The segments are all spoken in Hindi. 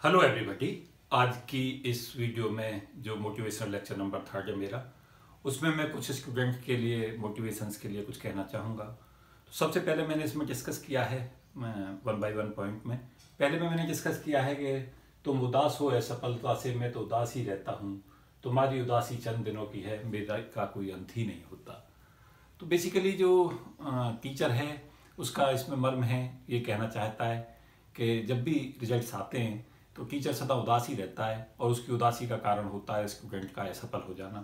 Hello everybody. आज की इस वीडियो में जो मोटिवेशनल लेक्चर नंबर 3 है मेरा, उसमें मैं कुछ स्टूडेंट के लिए मोटिवेशंस के लिए कुछ कहना चाहूँगा। तो सबसे पहले मैंने इसमें डिस्कस किया है 1 बाय 1 पॉइंट में। पहले में मैंने डिस्कस किया है कि तुम उदास हो असफलता से, मैं तो उदास ही रहता हूँ, तुम्हारी उदासी चंद दिनों की है, मेरा का कोई अंत ही नहीं होता। तो बेसिकली जो टीचर है उसका इसमें मर्म है, ये कहना चाहता है कि जब भी रिजल्ट्स आते हैं तो टीचर सदा उदास ही रहता है और उसकी उदासी का कारण होता है स्टूडेंट का असफल हो जाना।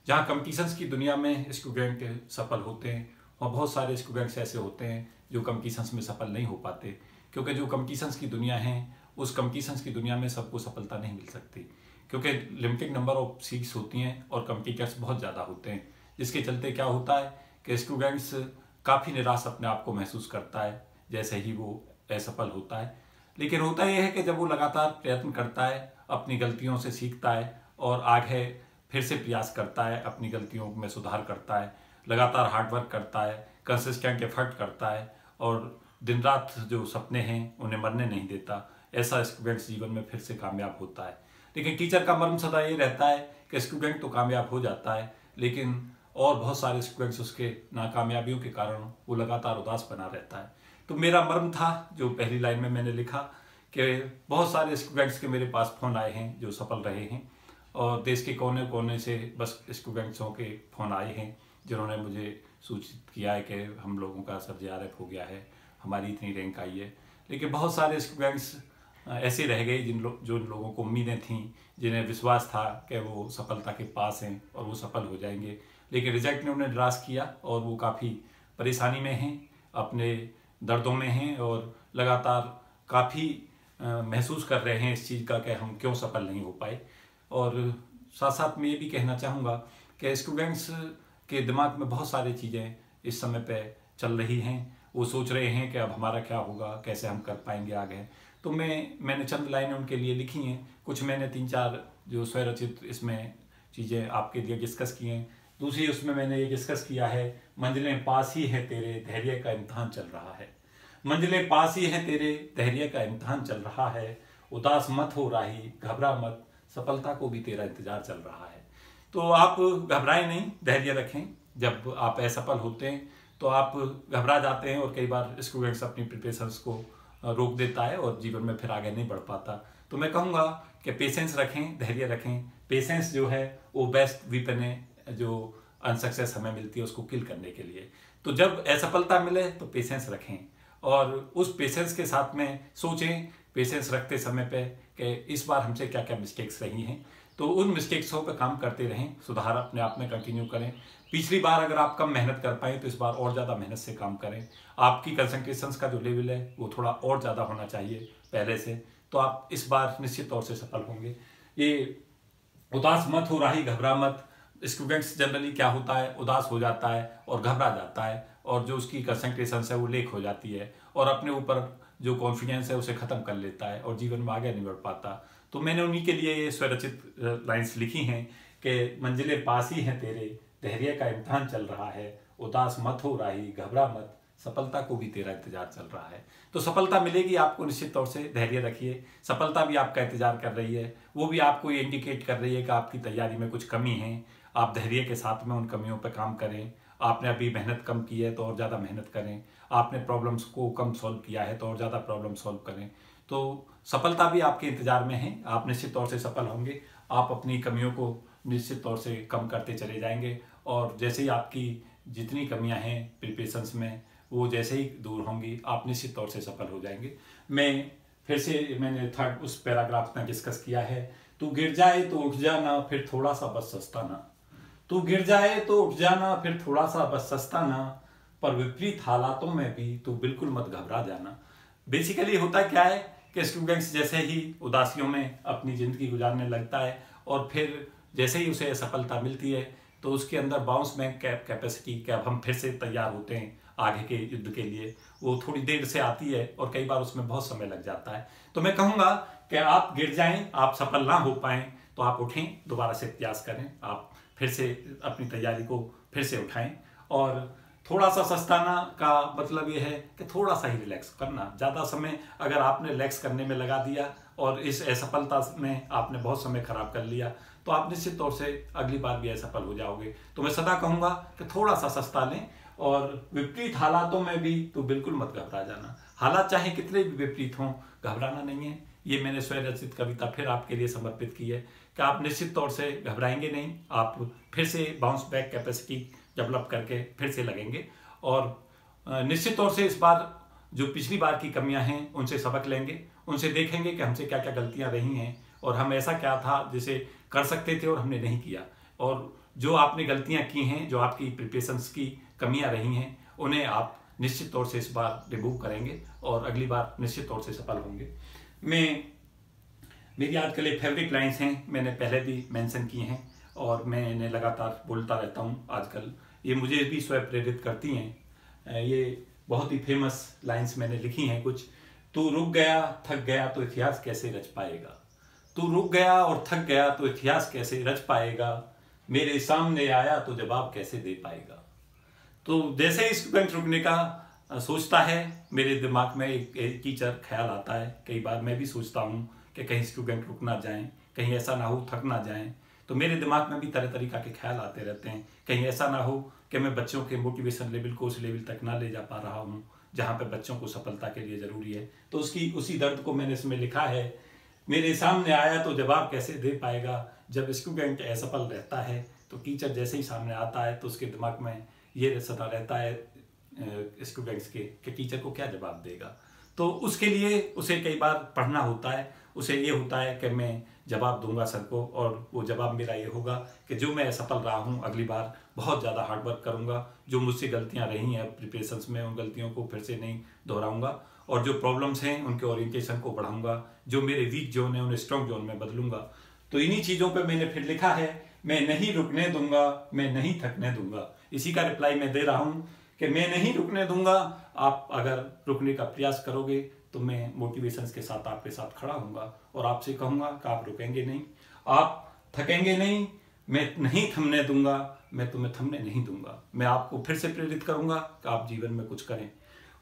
जहाँ कंपटीशंस की दुनिया में स्टूडेंट सफल होते हैं और बहुत सारे स्टूडेंट्स ऐसे होते हैं जो कंपटीशंस में सफल नहीं हो पाते, क्योंकि जो कंपटीशंस की दुनिया है उस कंपटीशंस की दुनिया में सबको सफलता नहीं मिल सकती, क्योंकि लिमिटेड नंबर ऑफ सीट्स होती हैं और कंपटीटर्स बहुत ज़्यादा होते हैं, जिसके चलते क्या होता है कि स्टूडेंट्स काफ़ी निराश अपने आप को महसूस करता है जैसे ही वो असफल होता है। लेकिन होता यह है कि जब वो लगातार प्रयत्न करता है, अपनी गलतियों से सीखता है और आगे फिर से प्रयास करता है, अपनी गलतियों में सुधार करता है, लगातार हार्डवर्क करता है, कंसिस्टेंट एफर्ट करता है और दिन रात जो सपने हैं उन्हें मरने नहीं देता, ऐसा स्टूडेंट जीवन में फिर से कामयाब होता है। लेकिन टीचर का मर्म सदा ये रहता है कि स्टूडेंट तो कामयाब हो जाता है, लेकिन और बहुत सारे स्टूडेंट्स उसके नाकामयाबियों के कारण वो लगातार उदास बना रहता है। तो मेरा मर्म था जो पहली लाइन में मैंने लिखा कि बहुत सारे स्टूडेंट्स के मेरे पास फ़ोन आए हैं जो सफल रहे हैं, और देश के कोने कोने से बस स्टूडेंट्सों के फ़ोन आए हैं जिन्होंने मुझे सूचित किया है कि हम लोगों का सर JRF हो गया है, हमारी इतनी रैंक आई है। लेकिन बहुत सारे स्टूडेंट्स ऐसे रह गए जो लोगों को उम्मीदें थीं, जिन्हें विश्वास था कि वो सफलता के पास हैं और वो सफल हो जाएंगे, लेकिन रिजल्ट ने उन्हें निराश किया और वो काफ़ी परेशानी में हैं, अपने दर्दों में हैं और लगातार काफ़ी महसूस कर रहे हैं इस चीज़ का कि हम क्यों सफल नहीं हो पाए। और साथ साथ मैं ये भी कहना चाहूँगा कि स्टूडेंट्स के दिमाग में बहुत सारी चीज़ें इस समय पे चल रही हैं, वो सोच रहे हैं कि अब हमारा क्या होगा, कैसे हम कर पाएंगे आगे। तो मैंने चंद लाइनें उनके लिए लिखी हैं, कुछ मैंने 3-4 जो स्वरचित इसमें चीज़ें आपके लिए डिस्कस की हैं। दूसरी उसमें मैंने ये डिस्कस किया है, मंजिलें पास ही है तेरे, धैर्य का इम्तहान चल रहा है। मंजिलें पास ही है तेरे, धैर्य का इम्तहान चल रहा है, उदास मत हो राही, घबरा मत, सफलता को भी तेरा इंतजार चल रहा है। तो आप घबराएं नहीं, धैर्य रखें। जब आप असफल होते हैं तो आप घबरा जाते हैं और कई बार स्टूडेंट्स अपनी प्रिपरेशंस को रोक देता है और जीवन में फिर आगे नहीं बढ़ पाता। तो मैं कहूँगा कि पेशेंस रखें, धैर्य रखें। पेशेंस जो है वो बेस्ट वीपन है जो अनसक्सेस हमें मिलती है उसको किल करने के लिए। तो जब असफलता मिले तो पेशेंस रखें और उस पेशेंस के साथ में सोचें, पेशेंस रखते समय पे कि इस बार हमसे क्या क्या मिस्टेक्स रही हैं, तो उन मिस्टेक्सों पर काम करते रहें, सुधार अपने आप में कंटिन्यू करें। पिछली बार अगर आप कम मेहनत कर पाए तो इस बार और ज़्यादा मेहनत से काम करें। आपकी कंसंट्रेशन का जो लेवल है वो थोड़ा और ज़्यादा होना चाहिए पहले से, तो आप इस बार निश्चित तौर से सफल होंगे। ये उदास मत हो राही, घबरा मत। स्टूडेंट्स जनरली क्या होता है, उदास हो जाता है और घबरा जाता है और जो उसकी कंसंट्रेशन है वो लेक हो जाती है और अपने ऊपर जो कॉन्फिडेंस है उसे ख़त्म कर लेता है और जीवन में आगे नहीं बढ़ पाता। तो मैंने उन्हीं के लिए ये स्वरचित लाइन्स लिखी हैं कि मंजिलें पास ही हैं तेरे, धैर्य का इम्तहान चल रहा है, उदास मत हो राही, घबरा मत, सफलता को भी तेरा इंतजार चल रहा है। तो सफलता मिलेगी आपको निश्चित तौर से, धैर्य रखिए। सफलता भी आपका इंतजार कर रही है, वो भी आपको ये इंडिकेट कर रही है कि आपकी तैयारी में कुछ कमी है। आप धैर्य के साथ में उन कमियों पर काम करें। आपने अभी मेहनत कम की है तो और ज़्यादा मेहनत करें। आपने प्रॉब्लम्स को कम सॉल्व किया है तो और ज़्यादा प्रॉब्लम सॉल्व करें। तो सफलता भी आपके इंतजार में है, आप निश्चित तौर से सफल होंगे। आप अपनी कमियों को निश्चित तौर से कम करते चले जाएंगे और जैसे ही आपकी जितनी कमियां हैं प्रिपरेशंस में वो जैसे ही दूर होंगी आप निश्चित तौर से सफल हो जाएंगे। मैंने थर्ड उस पैराग्राफ में डिस्कस किया है, तू गिर जाए तो उठ जाना, फिर थोड़ा सा बस सस्ता ना। तू गिर जाए तो उठ जाना, फिर थोड़ा सा बस सस्ता ना, पर विपरीत हालातों में भी तू बिल्कुल मत घबरा जाना। बेसिकली होता क्या है कि स्टूडेंट्स जैसे ही उदासियों में अपनी ज़िंदगी गुजारने लगता है और फिर जैसे ही उसे सफलता मिलती है तो उसके अंदर बाउंस बैक कैपेसिटी कि अब हम फिर से तैयार होते हैं आगे के युद्ध के लिए, वो थोड़ी देर से आती है और कई बार उसमें बहुत समय लग जाता है। तो मैं कहूँगा कि आप गिर जाएं, आप सफल ना हो पाएं तो आप उठें, दोबारा से प्रयास करें, आप फिर से अपनी तैयारी को फिर से उठाएं और थोड़ा सा सस्ताना का मतलब ये है कि थोड़ा सा ही रिलैक्स करना। ज़्यादा समय अगर आपने रिलैक्स करने में लगा दिया और इस असफलता में आपने बहुत समय खराब कर लिया तो आप निश्चित तौर से अगली बार भी असफल हो जाओगे। तो मैं सदा कहूँगा कि थोड़ा सा सस्ता लें और विपरीत हालातों में भी तो बिल्कुल मत घबरा जाना। हालात चाहे कितने भी विपरीत हों, घबराना नहीं है। ये मैंने स्वयं रचित कविता फिर आपके लिए समर्पित की है कि आप निश्चित तौर से घबराएंगे नहीं, आप फिर से बाउंस बैक कैपेसिटी डेवलप करके फिर से लगेंगे और निश्चित तौर से इस बार जो पिछली बार की कमियां हैं उनसे सबक लेंगे, उनसे देखेंगे कि हमसे क्या क्या गलतियां रही हैं और हम ऐसा क्या था जिसे कर सकते थे और हमने नहीं किया, और जो आपने गलतियां की हैं, जो आपकी प्रिपरेशंस की कमियां रही हैं, उन्हें आप निश्चित तौर से इस बार रिमूव करेंगे और अगली बार निश्चित तौर से सफल होंगे। मेरी आजकल एक फेवरेट लाइन्स हैं, मैंने पहले भी मेंशन की हैं और मैं इन्हें लगातार बोलता रहता हूँ आजकल। ये मुझे भी स्वयं प्रेरित करती हैं। ये बहुत ही फेमस लाइन्स मैंने लिखी हैं कुछ। तू रुक गया थक गया तो इतिहास कैसे रच पाएगा, तू रुक गया और थक गया तो इतिहास कैसे रच पाएगा, मेरे सामने आया तो जवाब कैसे दे पाएगा। तो जैसे ही स्टूडेंट रुकने का सोचता है मेरे दिमाग में एक टीचर ख्याल आता है। कई बार मैं भी सोचता हूँ कि कहीं स्टूडेंट रुक ना जाएं, कहीं ऐसा ना हो थक ना जाएं। तो मेरे दिमाग में भी तरह तरीका के ख्याल आते रहते हैं, कहीं ऐसा ना हो कि मैं बच्चों के मोटिवेशन लेवल को उस लेवल तक ना ले जा पा रहा हूँ जहाँ पे बच्चों को सफलता के लिए ज़रूरी है। तो उसी दर्द को मैंने इसमें लिखा है। मेरे सामने आया तो जवाब कैसे दे पाएगा। जब स्टूडेंट असफल रहता है तो टीचर जैसे ही सामने आता है तो उसके दिमाग में ये सता रहता है स्टूडेंट्स के कि टीचर को क्या जवाब देगा। तो उसके लिए उसे कई बार पढ़ना होता है, उसे ये होता है कि मैं जवाब दूंगा सर को और वो जवाब मेरा ये होगा कि जो मैं असफल रहा हूँ अगली बार बहुत ज़्यादा हार्ड वर्क करूँगा, जो मुझसे गलतियाँ रही हैं प्रिपरेशंस में उन गलतियों को फिर से नहीं दोहराऊँगा और जो प्रॉब्लम्स हैं उनके ओरिएंटेशन को बढ़ाऊँगा, जो मेरे वीक जोन है उन्हें स्ट्रॉन्ग जोन में बदलूँगा। तो इन्हीं चीज़ों पर मैंने फिर लिखा है, मैं नहीं रुकने दूंगा, मैं नहीं थकने दूंगा। इसी का रिप्लाई मैं दे रहा हूँ कि मैं नहीं रुकने दूंगा। आप अगर रुकने का प्रयास करोगे तो मैं मोटिवेशंस के साथ आपके साथ खड़ा हूँगा और आपसे कहूँगा कि आप रुकेंगे नहीं, आप थकेंगे नहीं, मैं नहीं थमने दूंगा, मैं तुम्हें थमने नहीं दूंगा। मैं आपको फिर से प्रेरित करूँगा कि आप जीवन में कुछ करें।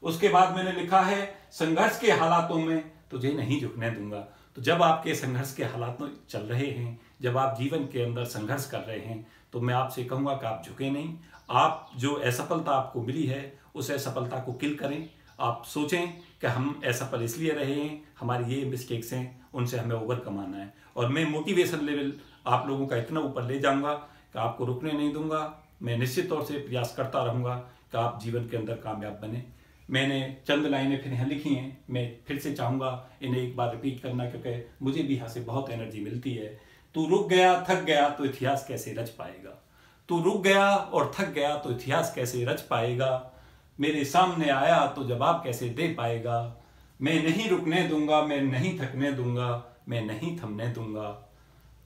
उसके बाद मैंने लिखा है, संघर्ष के हालातों में तुझे नहीं झुकने दूंगा। तो जब आपके संघर्ष के हालात चल रहे हैं, जब आप जीवन के अंदर संघर्ष कर रहे हैं, तो मैं आपसे कहूँगा कि आप झुके नहीं। आप जो असफलता आपको मिली है उस असफलता को किल करें। आप सोचें कि हम असफल इसलिए रहे हैं, हमारी ये मिस्टेक्स हैं, उनसे हमें ओवरकम आना है। और मैं मोटिवेशन लेवल आप लोगों का इतना ऊपर ले जाऊंगा कि आपको रुकने नहीं दूंगा। मैं निश्चित तौर से प्रयास करता रहूँगा कि आप जीवन के अंदर कामयाब बने। मैंने चंद लाइनें फिर यहाँ लिखी हैं, मैं फिर से चाहूँगा इन्हें एक बार रिपीट करना क्योंकि मुझे भी यहाँ से बहुत एनर्जी मिलती है। तू रुक गया थक गया तो इतिहास कैसे रच पाएगा, तू रुक गया और थक गया तो इतिहास कैसे रच पाएगा, मेरे सामने आया तो जवाब कैसे दे पाएगा, मैं नहीं रुकने दूंगा, मैं नहीं थकने दूंगा, मैं नहीं थमने दूंगा,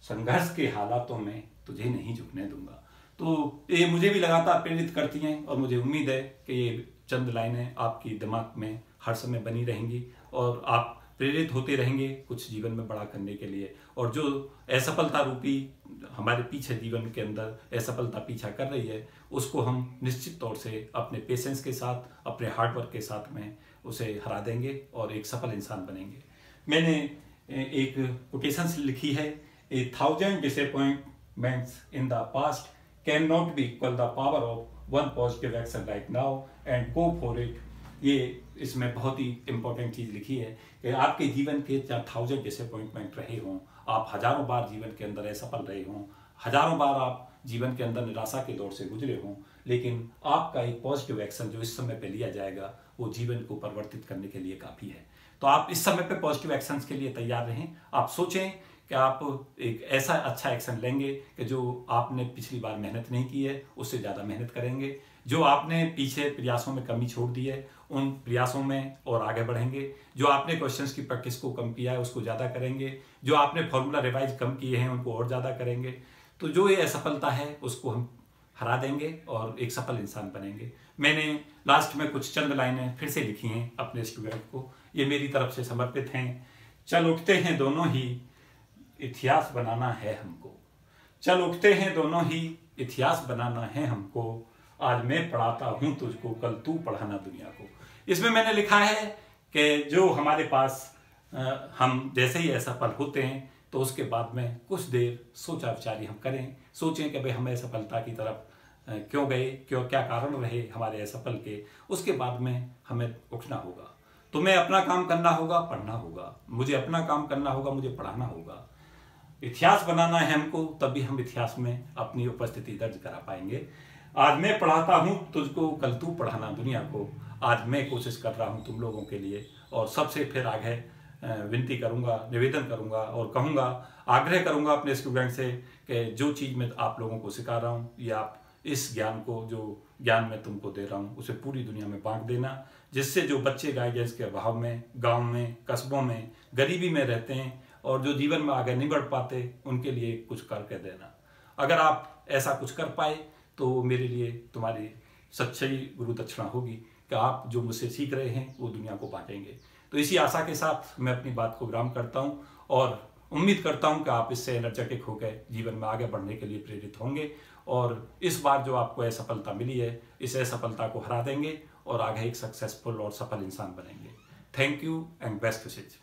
संघर्ष के हालातों में तुझे नहीं झुकने दूंगा। तो ये मुझे भी लगातार प्रेरित करती हैं और मुझे उम्मीद है कि ये चंद लाइनें आपकी दिमाग में हर समय बनी रहेंगी और आप प्रेरित होते रहेंगे कुछ जीवन में बड़ा करने के लिए। और जो असफलता रूपी हमारे पीछे जीवन के अंदर असफलता पीछा कर रही है उसको हम निश्चित तौर से अपने पेशेंस के साथ, अपने हार्डवर्क के साथ में उसे हरा देंगे और एक सफल इंसान बनेंगे। मैंने एक कोटेशन लिखी है, 1000 disappointments in the past cannot be equal the power of one positive action right now and go for it। ये इसमें बहुत ही इम्पोर्टेंट चीज़ लिखी है कि आपके जीवन के 1000 डिसअपॉइंटमेंट रहे हों, आप हजारों बार जीवन के अंदर असफल रहे हों, हजारों बार आप जीवन के अंदर निराशा के दौर से गुजरे हों, लेकिन आपका एक पॉजिटिव एक्शन जो इस समय पे लिया जाएगा वो जीवन को परिवर्तित करने के लिए काफ़ी है। तो आप इस समय पे पॉजिटिव एक्शंस के लिए तैयार रहें। आप सोचें कि आप एक ऐसा अच्छा एक्शन लेंगे कि जो आपने पिछली बार मेहनत नहीं की है उससे ज़्यादा मेहनत करेंगे, जो आपने पीछे प्रयासों में कमी छोड़ दी है उन प्रयासों में और आगे बढ़ेंगे, जो आपने क्वेश्चंस की प्रैक्टिस को कम किया है उसको ज़्यादा करेंगे, जो आपने फॉर्मूला रिवाइज कम किए हैं उनको और ज़्यादा करेंगे। तो जो ये असफलता है उसको हम हरा देंगे और एक सफल इंसान बनेंगे। मैंने लास्ट में कुछ चंद लाइनें फिर से लिखी हैं अपने स्टूडेंट को, ये मेरी तरफ से समर्पित हैं। चल उठते हैं दोनों ही, इतिहास बनाना है हमको, चल उठते हैं दोनों ही, इतिहास बनाना है हमको, आज मैं पढ़ाता हूं तुझको, कल तू पढ़ाना दुनिया को। इसमें मैंने लिखा है कि जो हमारे पास हम जैसे ही असफल होते हैं तो उसके बाद में कुछ देर सोचा विचारी हम करें, सोचें कि भाई हम असफलता की तरफ क्यों गए, क्या कारण रहे हमारे असफल के। उसके बाद में हमें उठना होगा। तो मैं अपना काम करना होगा, पढ़ना होगा, मुझे अपना काम करना होगा, मुझे पढ़ाना होगा। इतिहास बनाना है हमको, तभी हम इतिहास में अपनी उपस्थिति दर्ज करा पाएंगे। आज मैं पढ़ाता हूं तुझको, कल तू पढ़ाना दुनिया को। आज मैं कोशिश कर रहा हूं तुम लोगों के लिए, और सबसे फिर आगे विनती करूंगा, निवेदन करूंगा और कहूंगा, आग्रह करूंगा अपने स्टूडेंट से कि जो चीज़ मैं आप लोगों को सिखा रहा हूं या आप इस ज्ञान को, जो ज्ञान मैं तुमको दे रहा हूं, उसे पूरी दुनिया में बांट देना, जिससे जो बच्चे गाइडेंस के अभाव में गांव में, कस्बों में, गरीबी में रहते हैं और जो जीवन में आगे नहीं बढ़ पाते, उनके लिए कुछ करके देना। अगर आप ऐसा कुछ कर पाए तो मेरे लिए तुम्हारी सच्ची गुरु दक्षिणा होगी कि आप जो मुझसे सीख रहे हैं वो दुनिया को बांटेंगे। तो इसी आशा के साथ मैं अपनी बात को विराम करता हूं और उम्मीद करता हूं कि आप इससे एनर्जेटिक होकर जीवन में आगे बढ़ने के लिए प्रेरित होंगे और इस बार जो आपको असफलता मिली है, इस असफलता को हरा देंगे और आगे एक सक्सेसफुल और सफल इंसान बनेंगे। Thank you and best wishes.